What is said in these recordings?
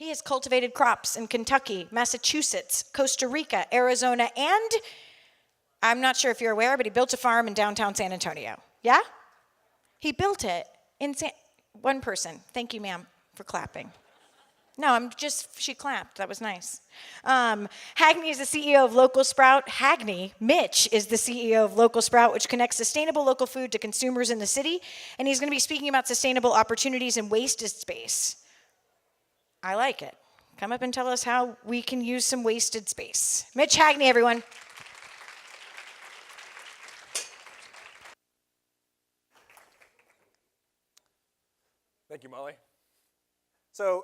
He has cultivated crops in Kentucky, Massachusetts, Costa Rica, Arizona, and I'm not sure if you're aware, but he built a farm in downtown San Antonio. Yeah? He built it in one person. Thank you, ma'am, for clapping. No, she clapped. That was nice. Hagney is the CEO of Local Sprout. Mitch is the CEO of Local Sprout, which connects sustainable local food to consumers in the city. And he's going to be speaking about sustainable opportunities in wasted space. I like it. Come up and tell us how we can use some wasted space. Mitch Hagney, everyone. Thank you, Molly. So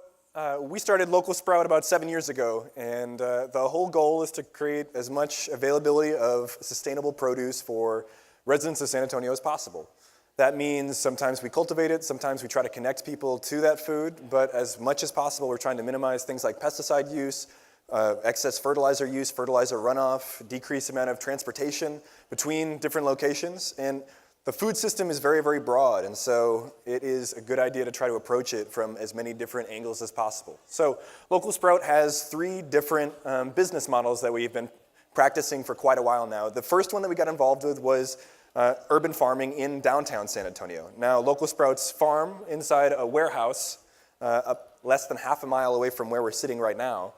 we started Local Sprout about 7 years ago, and the whole goal is to create as much availability of sustainable produce for residents of San Antonio as possible. That means sometimes we cultivate it, sometimes we try to connect people to that food, but as much as possible we're trying to minimize things like pesticide use, excess fertilizer use, fertilizer runoff, decrease amount of transportation between different locations. And the food system is very, very broad, and so it is a good idea to try to approach it from as many different angles as possible. So Local Sprout has 3 different business models that we've been practicing for quite a while now. The first one that we got involved with was urban farming in downtown San Antonio. Now, Local Sprout's farm inside a warehouse up less than half a mile away from where we're sitting right now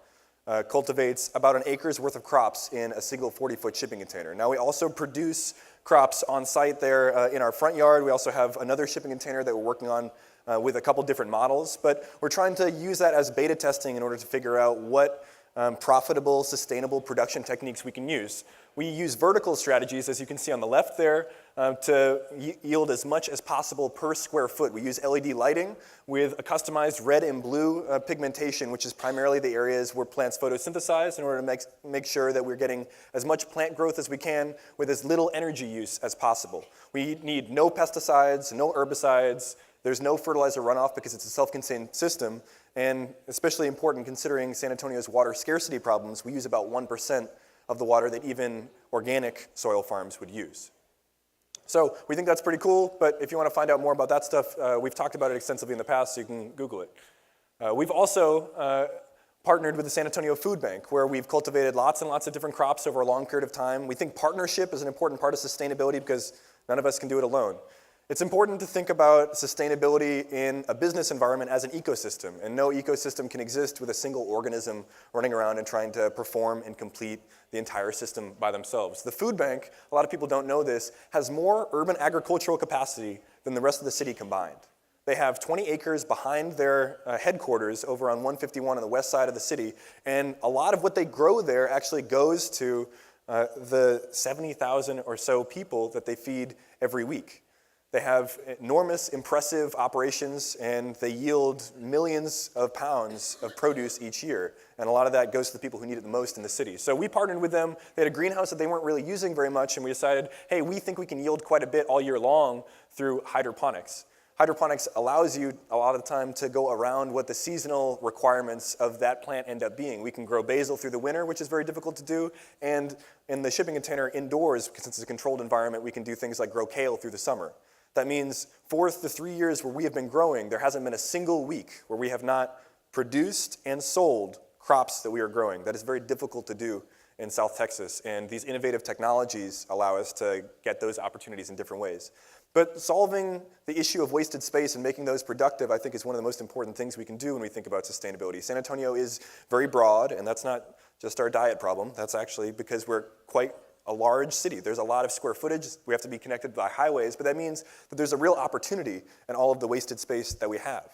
cultivates about an acre's worth of crops in a single 40-foot shipping container. Now, we also produce crops on site there in our front yard. We also have another shipping container that we're working on with a couple different models, but we're trying to use that as beta testing in order to figure out what profitable, sustainable production techniques we can use. We use vertical strategies, as you can see on the left there, to yield as much as possible per square foot. We use LED lighting with a customized red and blue pigmentation, which is primarily the areas where plants photosynthesize, in order to make sure that we're getting as much plant growth as we can with as little energy use as possible. We need no pesticides, no herbicides. There's no fertilizer runoff because it's a self-contained system, and especially important considering San Antonio's water scarcity problems, we use about 1% of the water that even organic soil farms would use. So we think that's pretty cool, but if you want to find out more about that stuff, we've talked about it extensively in the past, so you can Google it. We've also partnered with the San Antonio Food Bank, where we've cultivated lots and lots of different crops over a long period of time. We think partnership is an important part of sustainability because none of us can do it alone. It's important to think about sustainability in a business environment as an ecosystem, and no ecosystem can exist with a single organism running around and trying to perform and complete the entire system by themselves. The food bank, a lot of people don't know this, has more urban agricultural capacity than the rest of the city combined. They have 20 acres behind their headquarters over on 151 on the west side of the city, and a lot of what they grow there actually goes to the 70,000 or so people that they feed every week. They have enormous, impressive operations, and they yield millions of pounds of produce each year. And a lot of that goes to the people who need it the most in the city. So we partnered with them. They had a greenhouse that they weren't really using very much, and we decided, hey, we think we can yield quite a bit all year long through hydroponics. Hydroponics allows you a lot of the time to go around what the seasonal requirements of that plant end up being. We can grow basil through the winter, which is very difficult to do, and in the shipping container indoors, because it's a controlled environment, we can do things like grow kale through the summer. That means for the 3 years where we have been growing, there hasn't been a single week where we have not produced and sold crops that we are growing. That is very difficult to do in South Texas, and these innovative technologies allow us to get those opportunities in different ways. But solving the issue of wasted space and making those productive, I think, is one of the most important things we can do when we think about sustainability. San Antonio is very broad, and that's not just our diet problem. That's actually because we're quite a large city. There's a lot of square footage. We have to be connected by highways, but that means that there's a real opportunity in all of the wasted space that we have.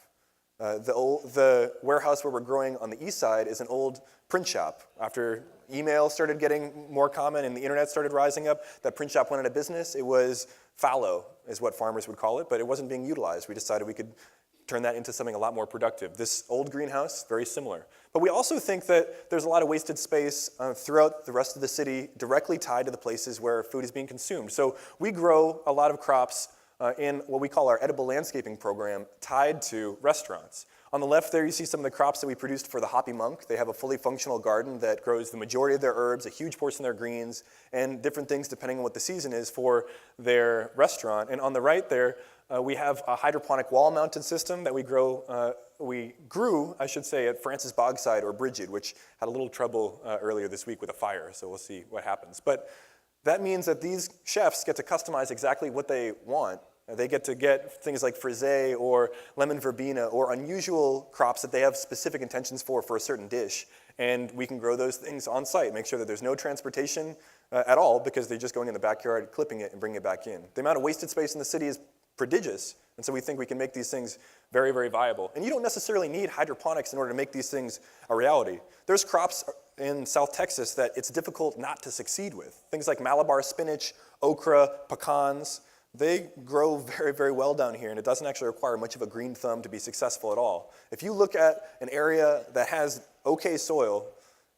The warehouse where we're growing on the east side is an old print shop. After email started getting more common and the internet started rising up, that print shop went out of business. It was fallow, is what farmers would call it, but it wasn't being utilized. We decided we could turn that into something a lot more productive. This old greenhouse, very similar. But we also think that there's a lot of wasted space throughout the rest of the city directly tied to the places where food is being consumed. So we grow a lot of crops in what we call our edible landscaping program tied to restaurants. On the left there, you see some of the crops that we produced for the Hoppy Monk. They have a fully functional garden that grows the majority of their herbs, a huge portion of their greens, and different things depending on what the season is for their restaurant. And on the right there, We have a hydroponic wall-mounted system that we grew, I should say, at Francis Bogside or Brigid, which had a little trouble earlier this week with a fire, so we'll see what happens. But that means that these chefs get to customize exactly what they want. They get to get things like frisee or lemon verbena or unusual crops that they have specific intentions for a certain dish. And we can grow those things on site, make sure that there's no transportation at all because they're just going in the backyard, clipping it, and bringing it back in. The amount of wasted space in the city is prodigious, and so we think we can make these things very, very viable. And you don't necessarily need hydroponics in order to make these things a reality. There's crops in South Texas that it's difficult not to succeed with. Things like Malabar spinach, okra, pecans. They grow very, very well down here, and it doesn't actually require much of a green thumb to be successful at all. If you look at an area that has okay soil,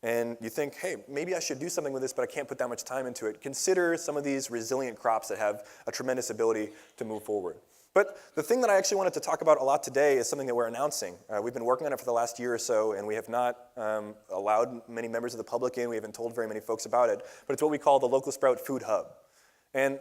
and you think, hey, maybe I should do something with this, but I can't put that much time into it, consider some of these resilient crops that have a tremendous ability to move forward. But the thing that I actually wanted to talk about a lot today is something that we're announcing. We've been working on it for the last year or so, and we have not allowed many members of the public in. We haven't told very many folks about it, but it's what we call the Local Sprout Food Hub. And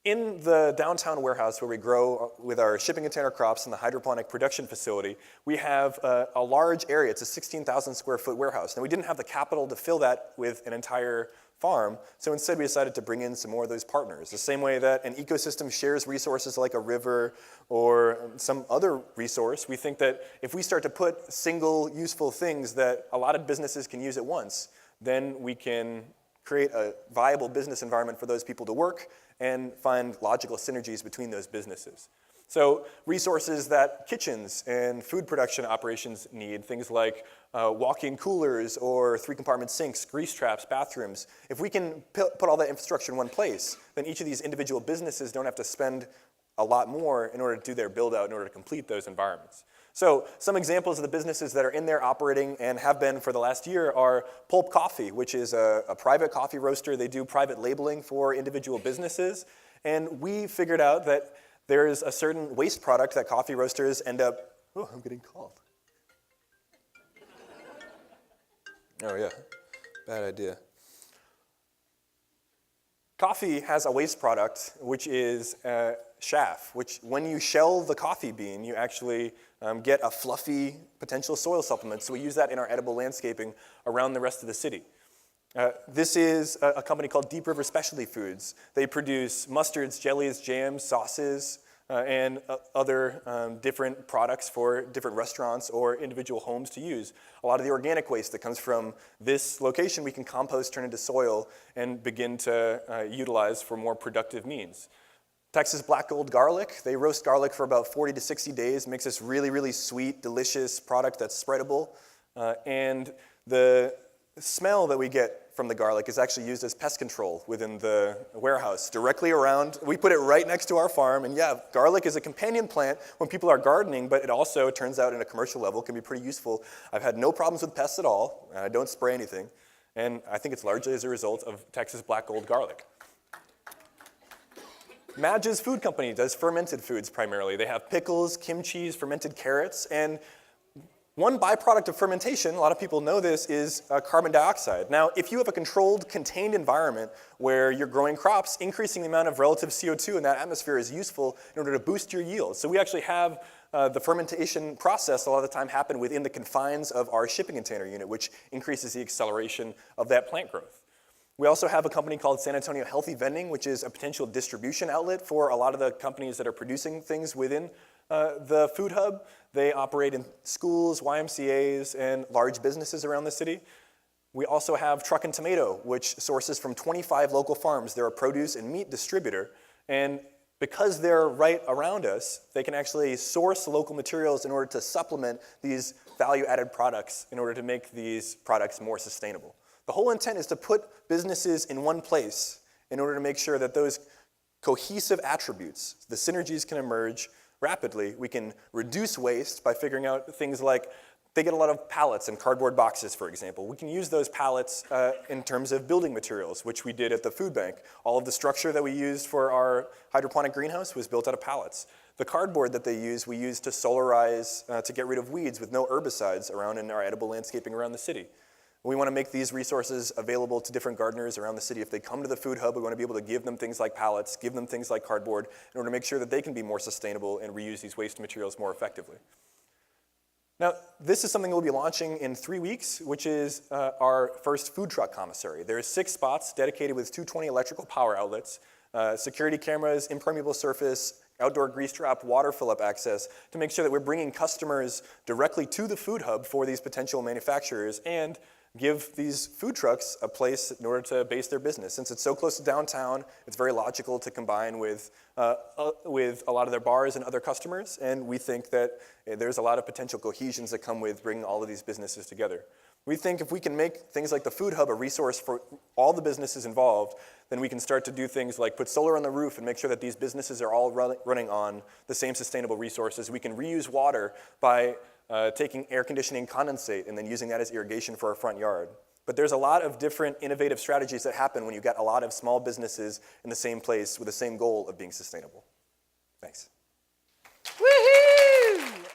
in the downtown warehouse where we grow with our shipping container crops in the hydroponic production facility, we have a large area. It's a 16,000 square foot warehouse. Now, we didn't have the capital to fill that with an entire farm, so instead we decided to bring in some more of those partners. The same way that an ecosystem shares resources like a river or some other resource, we think that if we start to put single useful things that a lot of businesses can use at once, then we can create a viable business environment for those people to work and find logical synergies between those businesses. So resources that kitchens and food production operations need, things like walk-in coolers or 3-compartment sinks, grease traps, bathrooms. If we can put all that infrastructure in one place, then each of these individual businesses don't have to spend a lot more in order to do their build-out in order to complete those environments. So some examples of the businesses that are in there operating and have been for the last year are Pulp Coffee, which is a private coffee roaster. They do private labeling for individual businesses. And we figured out that there is a certain waste product that coffee roasters end up, oh, I'm getting called. Oh yeah, bad idea. Coffee has a waste product, which is chaff, which when you shell the coffee bean, you actually get a fluffy potential soil supplement. So we use that in our edible landscaping around the rest of the city. This is a company called Deep River Specialty Foods. They produce mustards, jellies, jams, sauces, and other different products for different restaurants or individual homes to use. A lot of the organic waste that comes from this location we can compost, turn into soil, and begin to utilize for more productive means. Texas Black Gold Garlic, they roast garlic for about 40 to 60 days, makes this really, really sweet, delicious product that's spreadable. And the smell that we get from the garlic is actually used as pest control within the warehouse, directly around. We put it right next to our farm, and yeah, garlic is a companion plant when people are gardening, but it also, it turns out, in a commercial level, can be pretty useful. I've had no problems with pests at all, and I don't spray anything, and I think it's largely as a result of Texas Black Gold Garlic. Madge's Food Company does fermented foods primarily. They have pickles, kimchi, fermented carrots, and one byproduct of fermentation, a lot of people know this, is carbon dioxide. Now, if you have a controlled, contained environment where you're growing crops, increasing the amount of relative CO2 in that atmosphere is useful in order to boost your yield. So we actually have the fermentation process a lot of the time happen within the confines of our shipping container unit, which increases the acceleration of that plant growth. We also have a company called San Antonio Healthy Vending, which is a potential distribution outlet for a lot of the companies that are producing things within the food hub. They operate in schools, YMCAs, and large businesses around the city. We also have Truck and Tomato, which sources from 25 local farms. They're a produce and meat distributor, and because they're right around us, they can actually source local materials in order to supplement these value-added products in order to make these products more sustainable. The whole intent is to put businesses in one place in order to make sure that those cohesive attributes, the synergies can emerge rapidly. We can reduce waste by figuring out things like they get a lot of pallets and cardboard boxes, for example. We can use those pallets in terms of building materials, which we did at the food bank. All of the structure that we used for our hydroponic greenhouse was built out of pallets. The cardboard that they use, we used to solarize to get rid of weeds with no herbicides around in our edible landscaping around the city. We want to make these resources available to different gardeners around the city. If they come to the food hub, we want to be able to give them things like pallets, give them things like cardboard, in order to make sure that they can be more sustainable and reuse these waste materials more effectively. Now, this is something we'll be launching in 3 weeks, which is our first food truck commissary. There's 6 spots dedicated with 220 electrical power outlets, security cameras, impermeable surface, outdoor grease trap, water fill-up access, to make sure that we're bringing customers directly to the food hub for these potential manufacturers and give these food trucks a place in order to base their business. Since it's so close to downtown, it's very logical to combine with a lot of their bars and other customers, and we think that there's a lot of potential cohesions that come with bringing all of these businesses together. We think if we can make things like the food hub a resource for all the businesses involved, then we can start to do things like put solar on the roof and make sure that these businesses are all running on the same sustainable resources. We can reuse water by taking air conditioning condensate and then using that as irrigation for our front yard. But there's a lot of different innovative strategies that happen when you get a lot of small businesses in the same place with the same goal of being sustainable. Thanks.